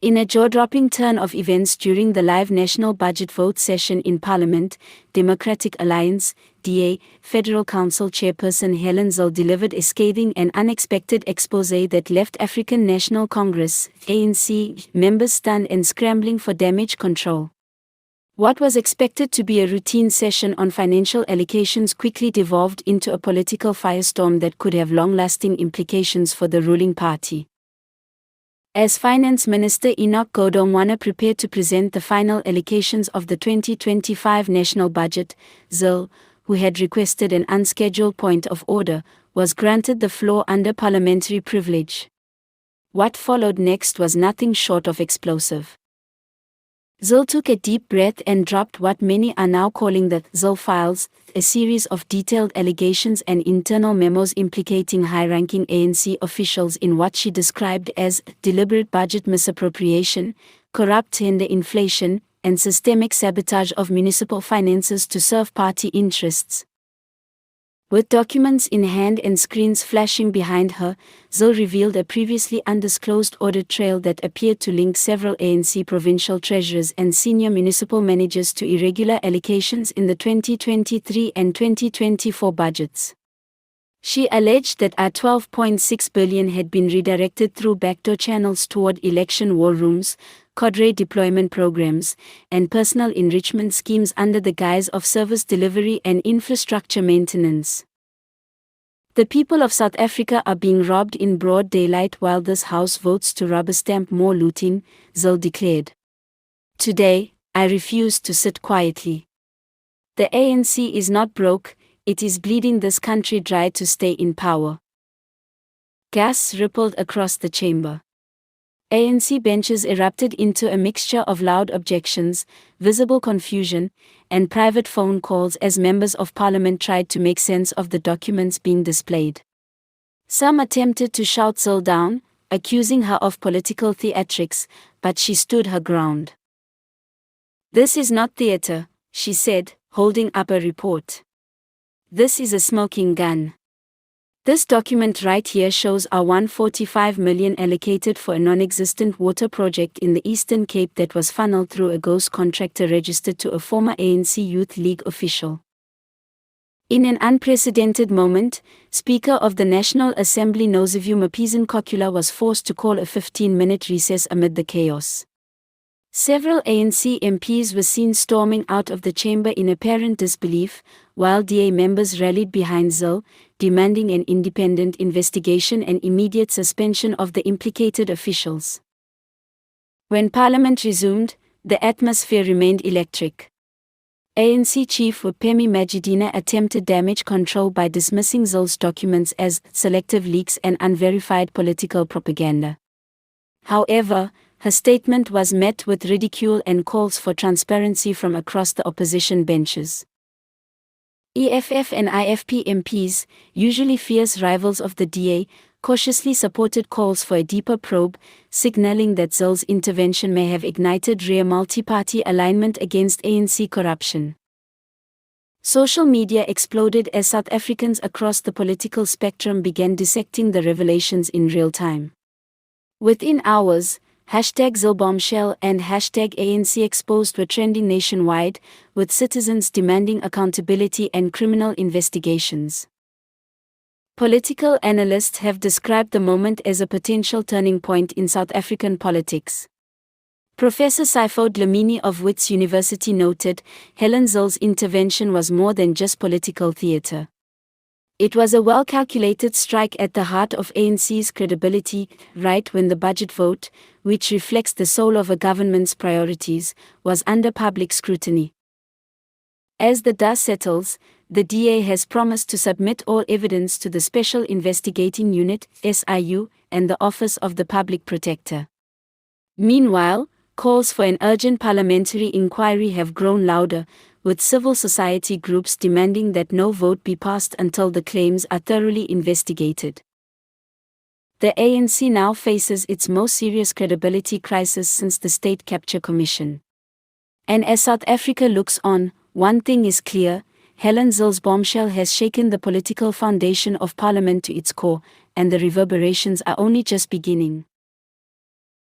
In a jaw-dropping turn of events during the live national budget vote session in Parliament, Democratic Alliance (DA) Federal Council Chairperson Helen Zille delivered a scathing and unexpected exposé that left African National Congress (ANC) members stunned and scrambling for damage control. What was expected to be a routine session on financial allocations quickly devolved into a political firestorm that could have long-lasting implications for the ruling party. As Finance Minister Enoch Godongwana prepared to present the final allocations of the 2025 national budget, Zille, who had requested an unscheduled point of order, was granted the floor under parliamentary privilege. What followed next was nothing short of explosive. Zille took a deep breath and dropped what many are now calling the Zille Files, a series of detailed allegations and internal memos implicating high-ranking ANC officials in what she described as deliberate budget misappropriation, corrupt tender inflation, and systemic sabotage of municipal finances to serve party interests. With documents in hand and screens flashing behind her, Zille revealed a previously undisclosed audit trail that appeared to link several ANC provincial treasurers and senior municipal managers to irregular allocations in the 2023 and 2024 budgets. She alleged that R12.6 billion had been redirected through backdoor channels toward election war rooms, cadre deployment programs, and personal enrichment schemes under the guise of service delivery and infrastructure maintenance. The people of South Africa are being robbed in broad daylight while this House votes to rubber-stamp more looting, Zille declared. Today, I refuse to sit quietly. The ANC is not broke, it is bleeding this country dry to stay in power. Gas rippled across the chamber. ANC benches erupted into a mixture of loud objections, visible confusion, and private phone calls as members of parliament tried to make sense of the documents being displayed. Some attempted to shout Zille down, accusing her of political theatrics, but she stood her ground. "This is not theatre," she said, holding up a report. "This is a smoking gun. This document right here shows our 145 million allocated for a non-existent water project in the Eastern Cape that was funneled through a ghost contractor registered to a former ANC Youth League official." In an unprecedented moment, Speaker of the National Assembly Nosiviwe Mapisa was forced to call a 15-minute recess amid the chaos. Several ANC MPs were seen storming out of the chamber in apparent disbelief, while DA members rallied behind Zille, demanding an independent investigation and immediate suspension of the implicated officials. When Parliament resumed, the atmosphere remained electric. ANC Chief Whip Phemi Majidina attempted damage control by dismissing Zille's documents as selective leaks and unverified political propaganda. However, her statement was met with ridicule and calls for transparency from across the opposition benches. EFF and IFP MPs, usually fierce rivals of the DA, cautiously supported calls for a deeper probe, signaling that Zille's intervention may have ignited rare multi-party alignment against ANC corruption. Social media exploded as South Africans across the political spectrum began dissecting the revelations in real time. Within hours, #ZilleBombshell and #ANCExposed were trending nationwide, with citizens demanding accountability and criminal investigations. Political analysts have described the moment as a potential turning point in South African politics. Professor Sifo Dlamini of Wits University noted, Helen Zille's intervention was more than just political theatre. It was a well-calculated strike at the heart of ANC's credibility, right when the budget vote, which reflects the soul of a government's priorities, was under public scrutiny. As the dust settles, the DA has promised to submit all evidence to the Special Investigating Unit, SIU, and the Office of the Public Protector. Meanwhile, calls for an urgent parliamentary inquiry have grown louder, with civil society groups demanding that no vote be passed until the claims are thoroughly investigated. The ANC now faces its most serious credibility crisis since the State Capture Commission. And as South Africa looks on, one thing is clear: Helen Zille's bombshell has shaken the political foundation of Parliament to its core, and the reverberations are only just beginning.